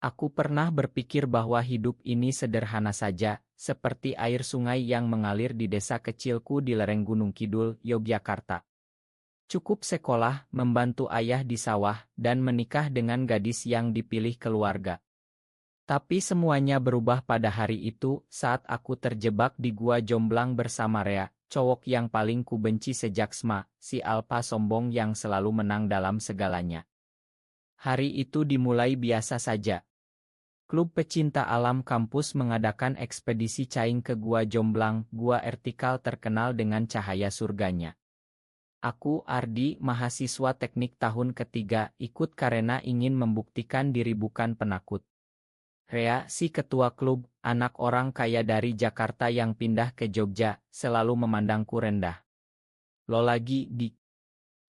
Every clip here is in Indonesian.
Aku pernah berpikir bahwa hidup ini sederhana saja, seperti air sungai yang mengalir di desa kecilku di lereng Gunung Kidul, Yogyakarta. Cukup sekolah, membantu ayah di sawah, dan menikah dengan gadis yang dipilih keluarga. Tapi semuanya berubah pada hari itu saat aku terjebak di gua jomblang bersama Rea, cowok yang paling kubenci sejak SMA, si alpa sombong yang selalu menang dalam segalanya. Hari itu dimulai biasa saja. Klub pecinta alam kampus mengadakan ekspedisi caing ke Gua Jomblang, gua vertikal terkenal dengan cahaya surganya. Aku, Ardi, mahasiswa teknik tahun ketiga, ikut karena ingin membuktikan diri bukan penakut. Rea, si ketua klub, anak orang kaya dari Jakarta yang pindah ke Jogja, selalu memandangku rendah. Lo lagi, Di.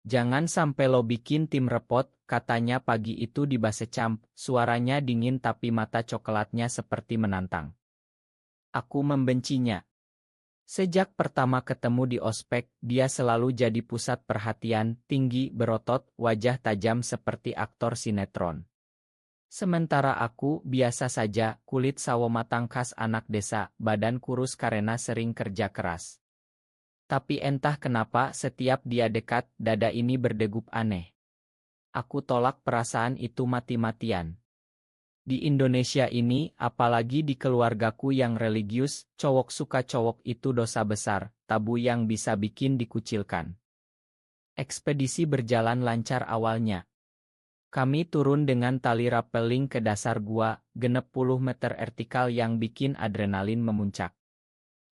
Jangan sampai lo bikin tim repot, katanya pagi itu di Basecamp, suaranya dingin tapi mata coklatnya seperti menantang. Aku membencinya. Sejak pertama ketemu di ospek, dia selalu jadi pusat perhatian, tinggi, berotot, wajah tajam seperti aktor sinetron. Sementara aku, biasa saja, kulit sawo matang khas anak desa, badan kurus karena sering kerja keras. Tapi entah kenapa setiap dia dekat, dada ini berdegup aneh. Aku tolak perasaan itu mati-matian. Di Indonesia ini, apalagi di keluargaku yang religius, cowok suka cowok itu dosa besar, tabu yang bisa bikin dikucilkan. Ekspedisi berjalan lancar awalnya. Kami turun dengan tali rappelling ke dasar gua, genep puluh meter vertikal yang bikin adrenalin memuncak.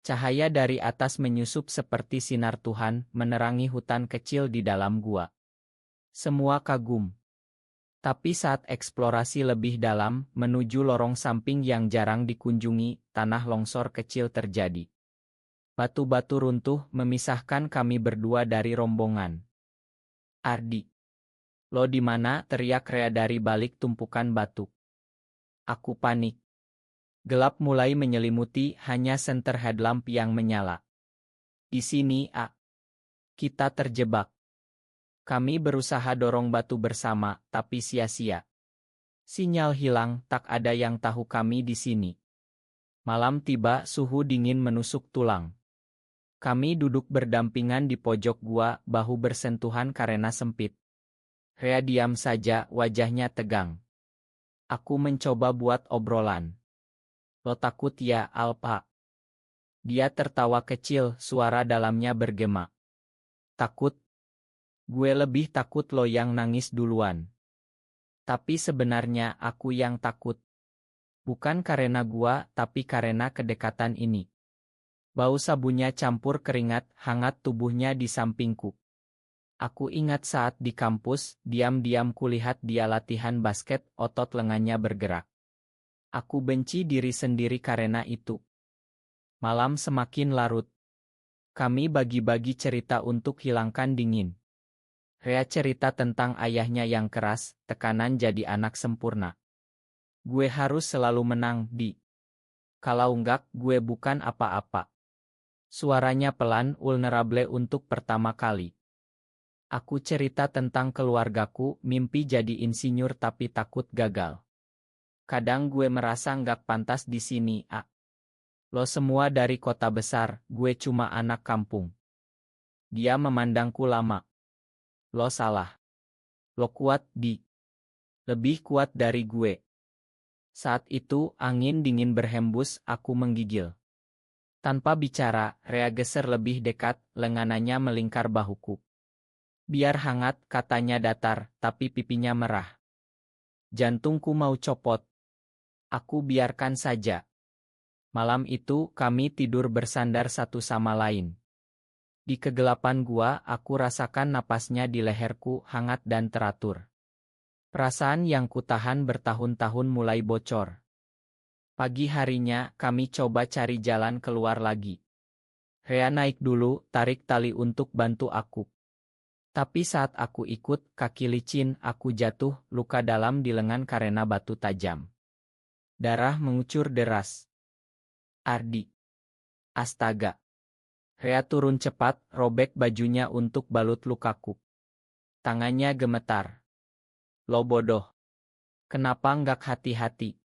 Cahaya dari atas menyusup seperti sinar Tuhan, menerangi hutan kecil di dalam gua. Semua kagum. Tapi saat eksplorasi lebih dalam, menuju lorong samping yang jarang dikunjungi, tanah longsor kecil terjadi. Batu-batu runtuh memisahkan kami berdua dari rombongan. Ardi. Lo di mana? Teriak Rea dari balik tumpukan batu. Aku panik. Gelap mulai menyelimuti, hanya senter headlamp yang menyala. Di sini, A. Kita terjebak. Kami berusaha dorong batu bersama, tapi sia-sia. Sinyal hilang, tak ada yang tahu kami di sini. Malam tiba, suhu dingin menusuk tulang. Kami duduk berdampingan di pojok gua, bahu bersentuhan karena sempit. Rea diam saja, wajahnya tegang. Aku mencoba buat obrolan. Lo takut ya, Alpa? Dia tertawa kecil, suara dalamnya bergema. Takut? Gue lebih takut lo yang nangis duluan. Tapi sebenarnya aku yang takut. Bukan karena gua, tapi karena kedekatan ini. Bau sabunnya campur keringat, hangat tubuhnya di sampingku. Aku ingat saat di kampus, diam-diam kulihat dia latihan basket, otot lengannya bergerak. Aku benci diri sendiri karena itu. Malam semakin larut. Kami bagi-bagi cerita untuk hilangkan dingin. Rea cerita tentang ayahnya yang keras, tekanan jadi anak sempurna. Gue harus selalu menang, Di. Kalau enggak, gue bukan apa-apa. Suaranya pelan, vulnerable untuk pertama kali. Aku cerita tentang keluargaku, mimpi jadi insinyur tapi takut gagal. Kadang gue merasa enggak pantas di sini, A. Lo semua dari kota besar, gue cuma anak kampung. Dia memandangku lama. Lo salah. Lo kuat, Di. Lebih kuat dari gue. Saat itu, angin dingin berhembus, aku menggigil. Tanpa bicara, Rea geser lebih dekat, lengannya melingkar bahuku. Biar hangat, katanya datar, tapi pipinya merah. Jantungku mau copot. Aku biarkan saja. Malam itu, kami tidur bersandar satu sama lain. Di kegelapan gua, aku rasakan napasnya di leherku, hangat dan teratur. Perasaan yang kutahan bertahun-tahun mulai bocor. Pagi harinya, kami coba cari jalan keluar lagi. Rea naik dulu, tarik tali untuk bantu aku. Tapi saat aku ikut, kaki licin, aku jatuh, luka dalam di lengan karena batu tajam. Darah mengucur deras. Ardi. Astaga. Rea turun cepat, robek bajunya untuk balut lukaku. Tangannya gemetar. Lo bodoh. Kenapa nggak hati-hati?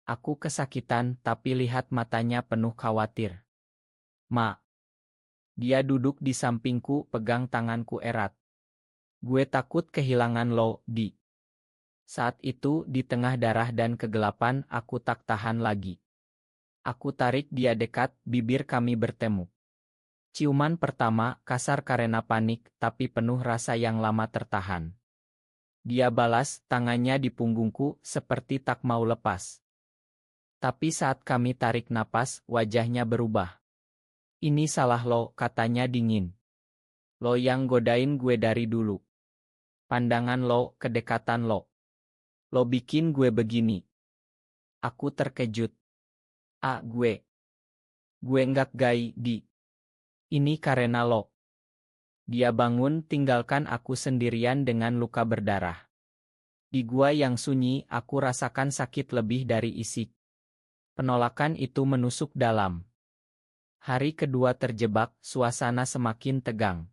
Aku kesakitan tapi lihat matanya penuh khawatir. Ma. Dia duduk di sampingku pegang tanganku erat. Gue takut kehilangan lo, Di. Saat itu di tengah darah dan kegelapan aku tak tahan lagi. Aku tarik dia dekat, bibir kami bertemu. Ciuman pertama kasar karena panik tapi penuh rasa yang lama tertahan. Dia balas tangannya di punggungku seperti tak mau lepas. Tapi saat kami tarik napas, wajahnya berubah. Ini salah lo, katanya dingin. Lo yang godain gue dari dulu. Pandangan lo, kedekatan lo. Lo bikin gue begini. Aku terkejut. Gue. Gue nggak gay, Di. Ini karena lo. Dia bangun tinggalkan aku sendirian dengan luka berdarah. Di gua yang sunyi, aku rasakan sakit lebih dari isik. Penolakan itu menusuk dalam. Hari kedua terjebak, suasana semakin tegang.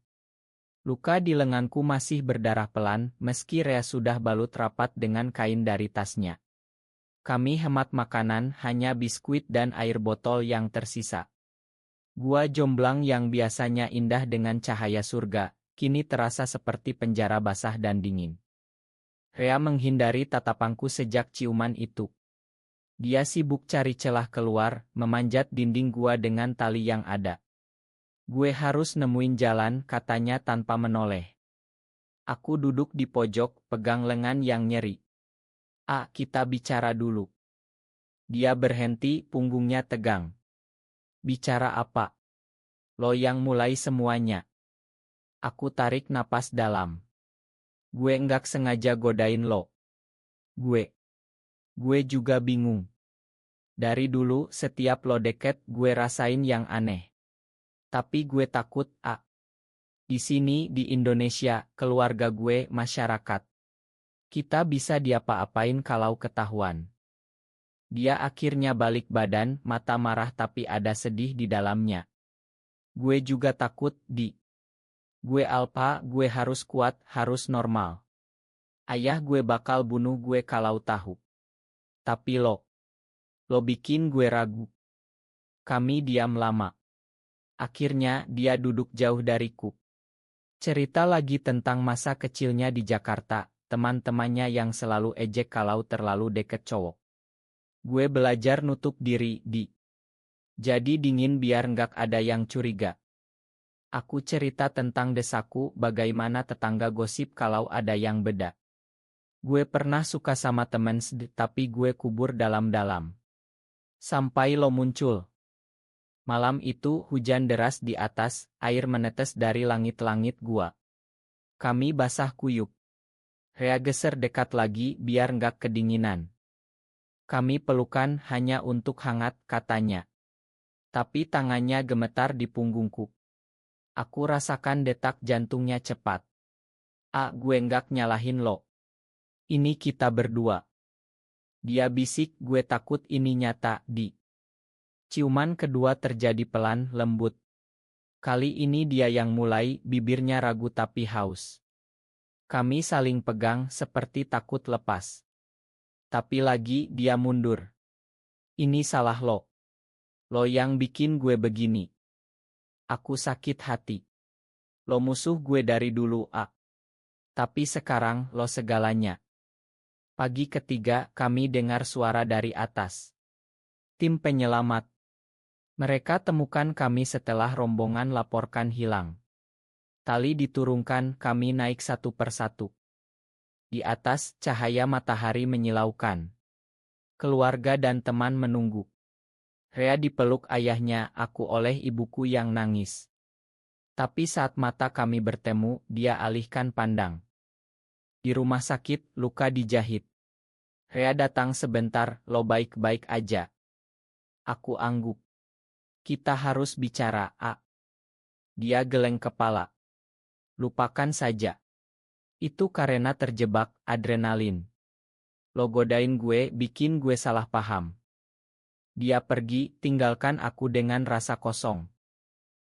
Luka di lenganku masih berdarah pelan, meski Rea sudah balut rapat dengan kain dari tasnya. Kami hemat makanan, hanya biskuit dan air botol yang tersisa. Gua jomblang yang biasanya indah dengan cahaya surga, kini terasa seperti penjara basah dan dingin. Rea menghindari tatapanku sejak ciuman itu. Dia sibuk cari celah keluar, memanjat dinding gua dengan tali yang ada. Gue harus nemuin jalan, katanya tanpa menoleh. Aku duduk di pojok, pegang lengan yang nyeri. Kita bicara dulu. Dia berhenti, punggungnya tegang. Bicara apa? Lo yang mulai semuanya. Aku tarik napas dalam. Gue nggak sengaja godain lo. Gue juga bingung. Dari dulu setiap lo deket gue rasain yang aneh. Tapi gue takut, Di sini di Indonesia, keluarga gue masyarakat. Kita bisa diapa-apain kalau ketahuan. Dia akhirnya balik badan, mata marah tapi ada sedih di dalamnya. Gue juga takut, Di. Gue Alpa, gue harus kuat, harus normal. Ayah gue bakal bunuh gue kalau tahu. Tapi lo bikin gue ragu. Kami diam lama. Akhirnya dia duduk jauh dariku. Cerita lagi tentang masa kecilnya di Jakarta, teman-temannya yang selalu ejek kalau terlalu deket cowok. Gue belajar nutup diri, Di. Jadi dingin biar nggak ada yang curiga. Aku cerita tentang desaku, bagaimana tetangga gosip kalau ada yang beda. Gue pernah suka sama temen tapi gue kubur dalam-dalam. Sampai lo muncul. Malam itu hujan deras di atas, air menetes dari langit-langit gua. Kami basah kuyup. Rea geser dekat lagi biar nggak kedinginan. Kami pelukan hanya untuk hangat, katanya. Tapi tangannya gemetar di punggungku. Aku rasakan detak jantungnya cepat. Gue nggak nyalahin lo. Ini kita berdua. Dia bisik, gue takut ini nyata, Di. Ciuman kedua terjadi pelan, lembut. Kali ini dia yang mulai, bibirnya ragu tapi haus. Kami saling pegang seperti takut lepas. Tapi lagi dia mundur. Ini salah lo. Lo yang bikin gue begini. Aku sakit hati. Lo musuh gue dari dulu, Tapi sekarang lo segalanya. Pagi ketiga kami dengar suara dari atas. Tim penyelamat. Mereka temukan kami setelah rombongan laporkan hilang. Tali diturunkan, kami naik satu persatu. Di atas, cahaya matahari menyilaukan. Keluarga dan teman menunggu. Rea dipeluk ayahnya, aku oleh ibuku yang nangis. Tapi saat mata kami bertemu, dia alihkan pandang. Di rumah sakit, luka dijahit. Rea datang sebentar, lo baik-baik aja. Aku angguk. Kita harus bicara, Dia geleng kepala. Lupakan saja. Itu karena terjebak, adrenalin. Lo godain gue, bikin gue salah paham. Dia pergi, tinggalkan aku dengan rasa kosong.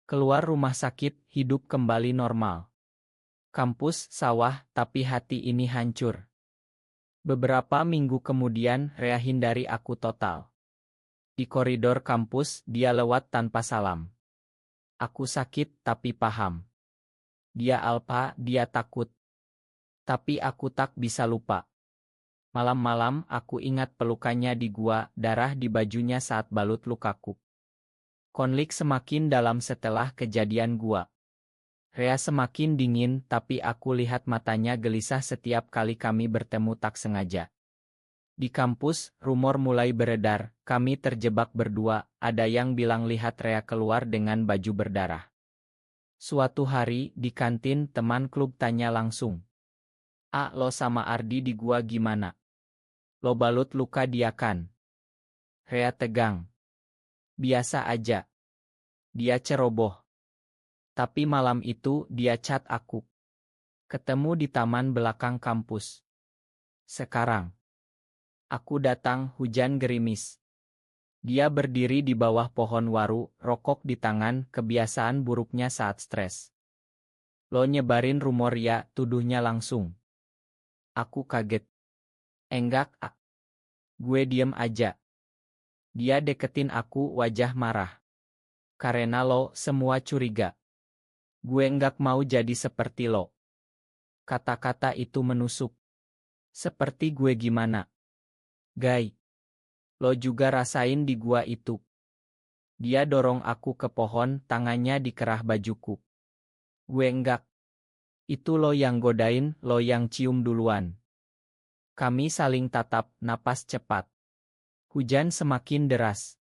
Keluar rumah sakit, hidup kembali normal. Kampus, sawah, tapi hati ini hancur. Beberapa minggu kemudian, Rea hindari aku total. Di koridor kampus, dia lewat tanpa salam. Aku sakit tapi paham. Dia alpa, dia takut. Tapi aku tak bisa lupa. Malam-malam aku ingat pelukannya di gua, darah di bajunya saat balut lukaku. Konflik semakin dalam setelah kejadian gua. Rea semakin dingin, tapi aku lihat matanya gelisah setiap kali kami bertemu tak sengaja. Di kampus, rumor mulai beredar, kami terjebak berdua, ada yang bilang lihat Rea keluar dengan baju berdarah. Suatu hari, di kantin, teman klub tanya langsung. Lo sama Ardi di gua gimana? Lo balut luka dia kan? Rea tegang. Biasa aja. Dia ceroboh. Tapi malam itu, dia chat aku. Ketemu di taman belakang kampus. Sekarang. Aku datang, hujan gerimis. Dia berdiri di bawah pohon waru, rokok di tangan, kebiasaan buruknya saat stres. Lo nyebarin rumor ya, tuduhnya langsung. Aku kaget. Enggak, gue diem aja. Dia deketin aku, wajah marah. Karena lo semua curiga. Gue enggak mau jadi seperti lo. Kata-kata itu menusuk. Seperti gue gimana? Guy. Lo juga rasain di gua itu. Dia dorong aku ke pohon, tangannya dikerah bajuku. Gue enggak. Itu lo yang godain, lo yang cium duluan. Kami saling tatap, napas cepat. Hujan semakin deras.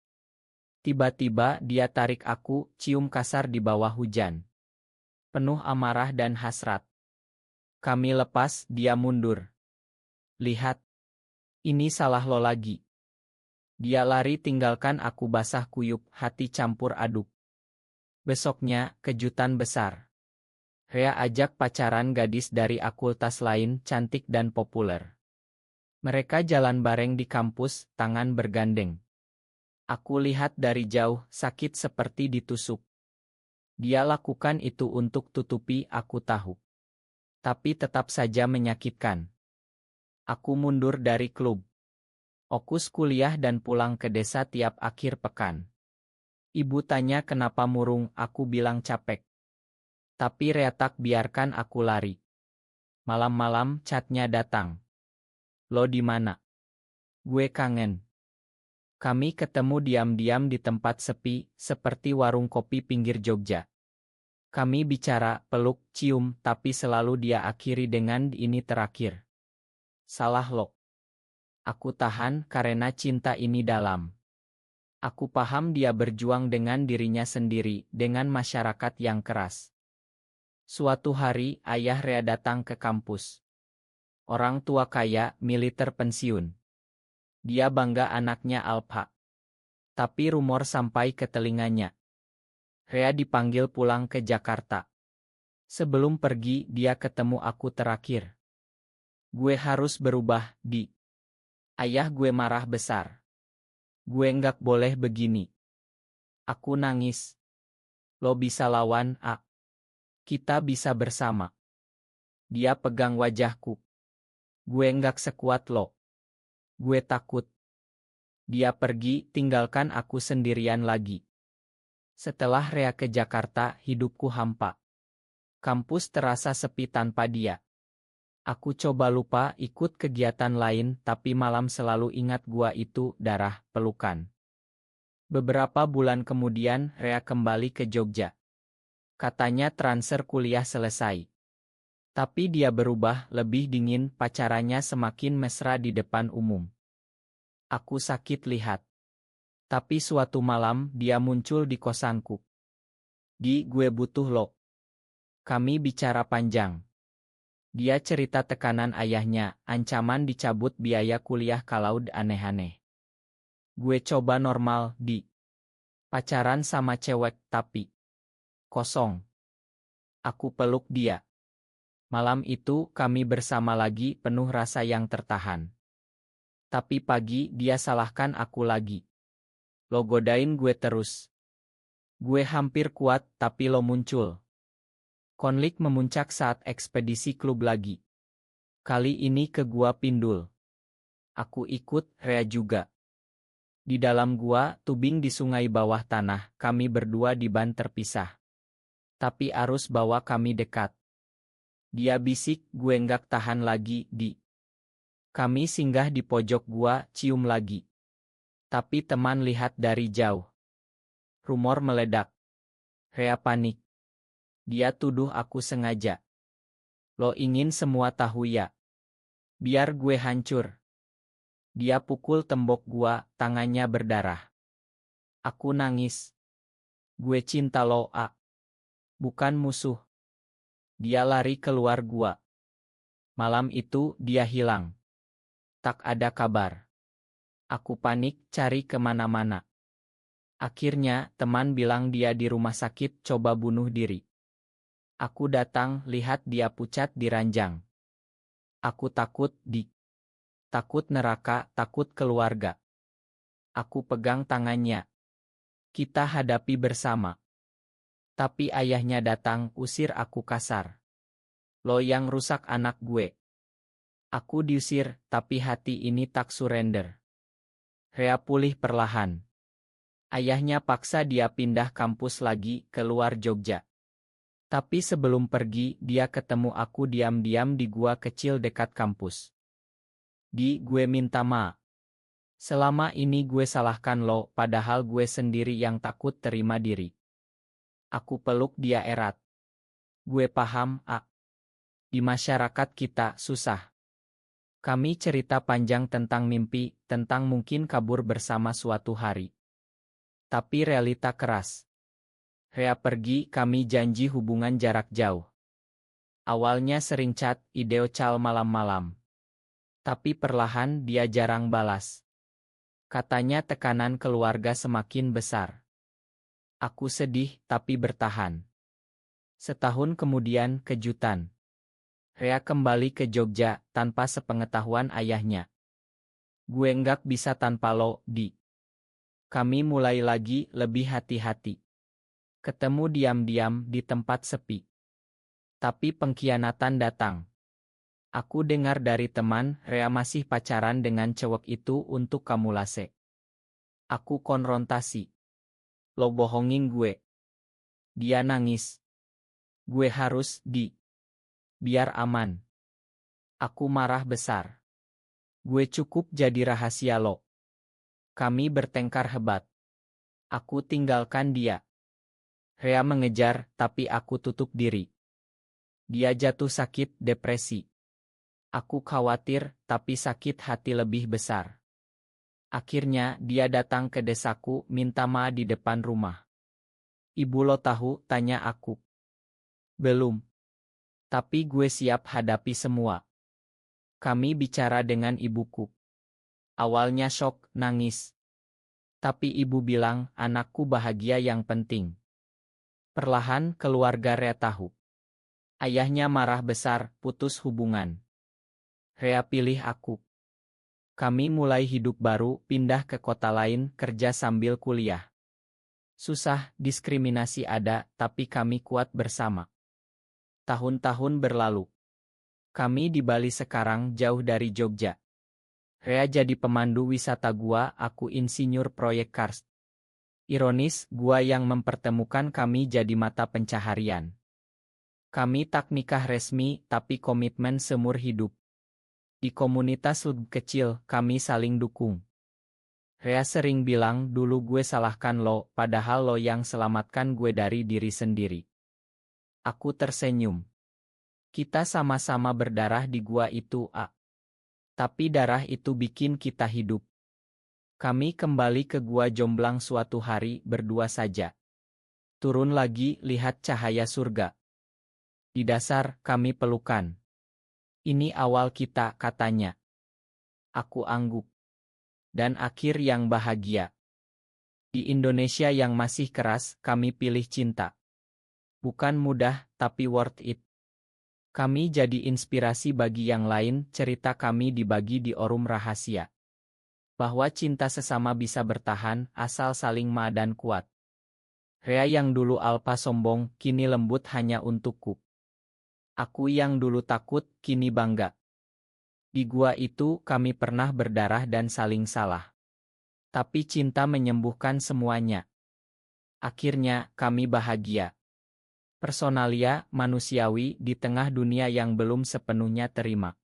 Tiba-tiba dia tarik aku, cium kasar di bawah hujan. Penuh amarah dan hasrat. Kami lepas, dia mundur. Lihat. Ini salah lo lagi. Dia lari tinggalkan aku basah kuyup, hati campur aduk. Besoknya, kejutan besar. Rea ajak pacaran gadis dari akultas lain, cantik dan populer. Mereka jalan bareng di kampus, tangan bergandeng. Aku lihat dari jauh, sakit seperti ditusuk. Dia lakukan itu untuk tutupi, aku tahu. Tapi tetap saja menyakitkan. Aku mundur dari klub. Fokus kuliah dan pulang ke desa tiap akhir pekan. Ibu tanya kenapa murung, aku bilang capek. Tapi Rea tak biarkan aku lari. Malam-malam chatnya datang. Lo di mana? Gue kangen. Kami ketemu diam-diam di tempat sepi, seperti warung kopi pinggir Jogja. Kami bicara, peluk, cium, tapi selalu dia akhiri dengan ini terakhir. Salah lo. Aku tahan karena cinta ini dalam. Aku paham dia berjuang dengan dirinya sendiri, dengan masyarakat yang keras. Suatu hari, ayah Rea datang ke kampus. Orang tua kaya, militer pensiun. Dia bangga anaknya alpha. Tapi rumor sampai ke telinganya. Rea dipanggil pulang ke Jakarta. Sebelum pergi, dia ketemu aku terakhir. Gue harus berubah, Di. Ayah gue marah besar. Gue nggak boleh begini. Aku nangis. Lo bisa lawan, A. Kita bisa bersama. Dia pegang wajahku. Gue nggak sekuat lo. Gue takut. Dia pergi, tinggalkan aku sendirian lagi. Setelah Rea ke Jakarta, hidupku hampa. Kampus terasa sepi tanpa dia. Aku coba lupa ikut kegiatan lain, tapi malam selalu ingat gua itu, darah, pelukan. Beberapa bulan kemudian, Rea kembali ke Jogja. Katanya transfer kuliah selesai. Tapi dia berubah, lebih dingin, pacarannya semakin mesra di depan umum. Aku sakit lihat. Tapi suatu malam, dia muncul di kosanku. Di, gue butuh lo. Kami bicara panjang. Dia cerita tekanan ayahnya, ancaman dicabut biaya kuliah kalau aneh-aneh. Gue coba normal, Di. Pacaran sama cewek, tapi kosong. Aku peluk dia. Malam itu, kami bersama lagi, penuh rasa yang tertahan. Tapi pagi, dia salahkan aku lagi. Lo godain gue terus. Gue hampir kuat, tapi lo muncul. Konflik memuncak saat ekspedisi klub lagi. Kali ini ke Gua Pindul. Aku ikut, Rea juga. Di dalam gua, tubing di sungai bawah tanah, kami berdua di ban terpisah. Tapi arus bawa kami dekat. Dia bisik, gue nggak tahan lagi, Di. Kami singgah di pojok gua, cium lagi. Tapi teman lihat dari jauh. Rumor meledak. Rea panik. Dia tuduh aku sengaja. Lo ingin semua tahu ya? Biar gue hancur. Dia pukul tembok gua, tangannya berdarah. Aku nangis. Gue cinta lo, A. Bukan musuh. Dia lari keluar gua. Malam itu dia hilang. Tak ada kabar. Aku panik cari kemana-mana. Akhirnya teman bilang dia di rumah sakit coba bunuh diri. Aku datang lihat dia pucat di ranjang. Aku takut, Di. Takut neraka, takut keluarga. Aku pegang tangannya. Kita hadapi bersama. Tapi ayahnya datang usir aku kasar. Lo yang rusak anak gue. Aku diusir, tapi hati ini tak surrender. Rea pulih perlahan. Ayahnya paksa dia pindah kampus lagi keluar Jogja. Tapi sebelum pergi, dia ketemu aku diam-diam di gua kecil dekat kampus. Di, gue minta maaf. Selama ini gue salahkan lo, padahal gue sendiri yang takut terima diri. Aku peluk dia erat. Gue paham, A. Di masyarakat kita susah. Kami cerita panjang tentang mimpi, tentang mungkin kabur bersama suatu hari. Tapi realita keras. Rea pergi, kami janji hubungan jarak jauh. Awalnya sering chat, video call malam-malam. Tapi perlahan dia jarang balas. Katanya tekanan keluarga semakin besar. Aku sedih, tapi bertahan. Setahun kemudian, kejutan. Rea kembali ke Jogja, tanpa sepengetahuan ayahnya. Gue nggak bisa tanpa lo, Di. Kami mulai lagi lebih hati-hati. Ketemu diam-diam di tempat sepi. Tapi pengkhianatan datang. Aku dengar dari teman, Rea masih pacaran dengan cewek itu untuk kamulase. Aku konfrontasi. Lo bohongin gue. Dia nangis. Gue harus, Di. Biar aman. Aku marah besar. Gue cukup jadi rahasia lo. Kami bertengkar hebat. Aku tinggalkan dia. Rea mengejar, tapi aku tutup diri. Dia jatuh sakit, depresi. Aku khawatir, tapi sakit hati lebih besar. Akhirnya, dia datang ke desaku, minta maaf di depan rumah. Ibu lo tahu, tanya aku. Belum. Tapi gue siap hadapi semua. Kami bicara dengan ibuku. Awalnya shock, nangis. Tapi ibu bilang, anakku bahagia yang penting. Perlahan keluarga Rea tahu. Ayahnya marah besar, putus hubungan. Rea pilih aku. Kami mulai hidup baru, pindah ke kota lain, kerja sambil kuliah. Susah, diskriminasi ada, tapi kami kuat bersama. Tahun-tahun berlalu. Kami di Bali sekarang jauh dari Jogja. Rea jadi pemandu wisata gua, aku insinyur proyek karst. Ironis, gua yang mempertemukan kami jadi mata pencaharian. Kami tak nikah resmi, tapi komitmen seumur hidup. Di komunitas lebih kecil, kami saling dukung. Rea sering bilang dulu gue salahkan lo, padahal lo yang selamatkan gue dari diri sendiri. Aku tersenyum. Kita sama-sama berdarah di gua itu, A. Tapi darah itu bikin kita hidup. Kami kembali ke gua jomblang suatu hari, berdua saja. Turun lagi, lihat cahaya surga. Di dasar, kami pelukan. Ini awal kita, katanya. Aku angguk. Dan akhir yang bahagia. Di Indonesia yang masih keras, kami pilih cinta. Bukan mudah, tapi worth it. Kami jadi inspirasi bagi yang lain, cerita kami dibagi di forum rahasia. Bahwa cinta sesama bisa bertahan, asal saling ma dan kuat. Rea yang dulu alpa sombong, kini lembut hanya untukku. Aku yang dulu takut, kini bangga. Di gua itu kami pernah berdarah dan saling salah. Tapi cinta menyembuhkan semuanya. Akhirnya, kami bahagia. Personalia, manusiawi, di tengah dunia yang belum sepenuhnya terima.